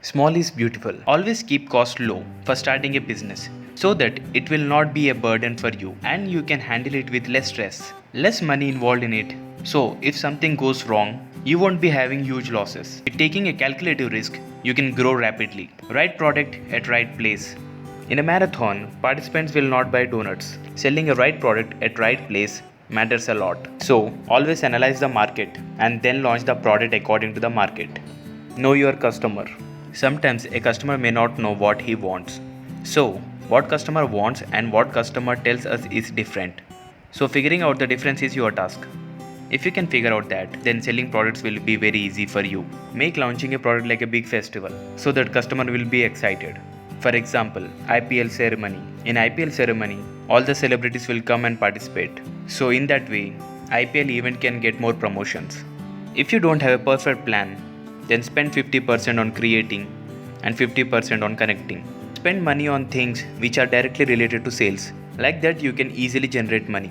Small is beautiful. Always keep cost low for starting a business so that it will not be a burden for you and you can handle it with less stress, less money involved in it. So if something goes wrong, you won't be having huge losses. With taking a calculative risk, you can grow rapidly. Right product at right place. In a marathon, participants will not buy donuts. Selling a right product at right place matters a lot. So always analyze the market and then launch the product according to the market. Know your customer. Sometimes a customer may not know what he wants. So, what customer wants and what customer tells us is different. So, figuring out the difference is your task. If you can figure out that, then selling products will be very easy for you. Make launching a product like a big festival so that customer will be excited. For example, IPL ceremony. In IPL ceremony, all the celebrities will come and participate. So in that way, IPL event can get more promotions. If you don't have a perfect plan, then spend 50% on creating and 50% on connecting. Spend money on things which are directly related to sales. Like that, you can easily generate money.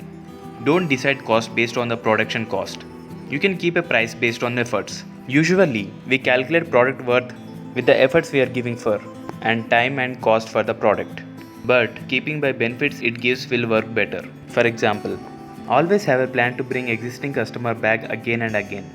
Don't decide cost based on the production cost. You can keep a price based on efforts. Usually, we calculate product worth with the efforts we are giving for and time and cost for the product. But keeping by benefits it gives will work better. For example, always have a plan to bring existing customer back again and again,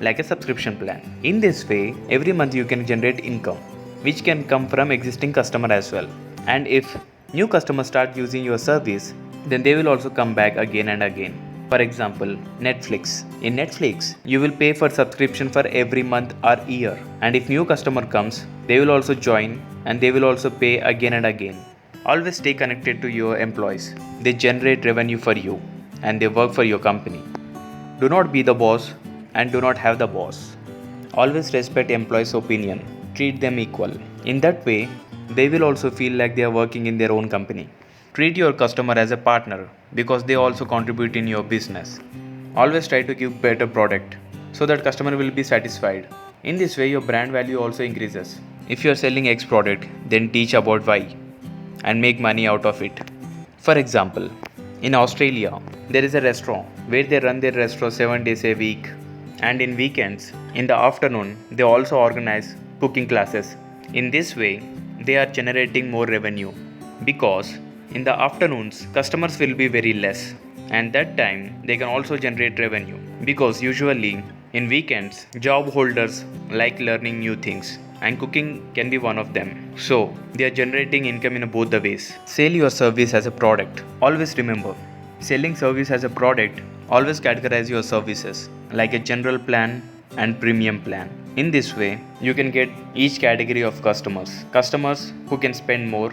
like a subscription plan. In this way, every month you can generate income, which can come from existing customer as well. And if new customers start using your service, then they will also come back again and again. For example, Netflix. In Netflix, you will pay for subscription for every month or year. And if new customer comes, they will also join and they will also pay again and again. Always stay connected to your employees. They generate revenue for you and they work for your company. Do not be the boss and do not have the boss. Always respect employees' opinion. Treat them equal. In that way, they will also feel like they are working in their own company. Treat your customer as a partner because they also contribute in your business. Always try to give better product so that customer will be satisfied. In this way, your brand value also increases. If you are selling X product, then teach about Y and make money out of it. For example, in Australia, there is a restaurant where they run their restaurant 7 days a week. And in weekends, in the afternoon, they also organize cooking classes. In this way, they are generating more revenue because in the afternoons, customers will be very less, and that time they can also generate revenue because usually in weekends, job holders like learning new things and cooking can be one of them. So, they are generating income in both the ways. Sell your service as a product. Always remember, selling service as a product, always categorize your services like a general plan and premium plan. In this way, you can get each category of customers. Customers who can spend more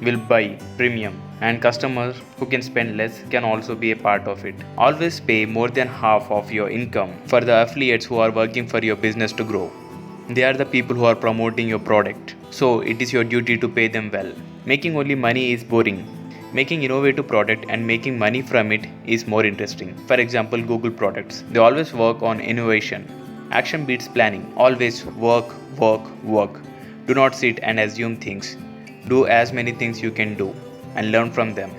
will buy premium and customers who can spend less can also be a part of it. Always pay more than half of your income for the affiliates who are working for your business to grow. They are the people who are promoting your product. So it is your duty to pay them well. Making only money is boring. Making innovative product and making money from it is more interesting. For example, Google products. They always work on innovation. Action beats planning. Always work, work, work. Do not sit and assume things. Do as many things you can do and learn from them.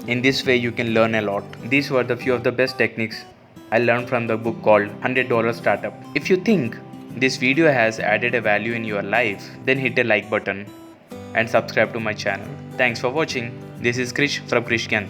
In this way you can learn a lot. These were the few of the best techniques I learned from the book called $100 Startup. If you think this video has added a value in your life, then hit a like button and subscribe to my channel. Thanks for watching. This is Krish from Krishkan.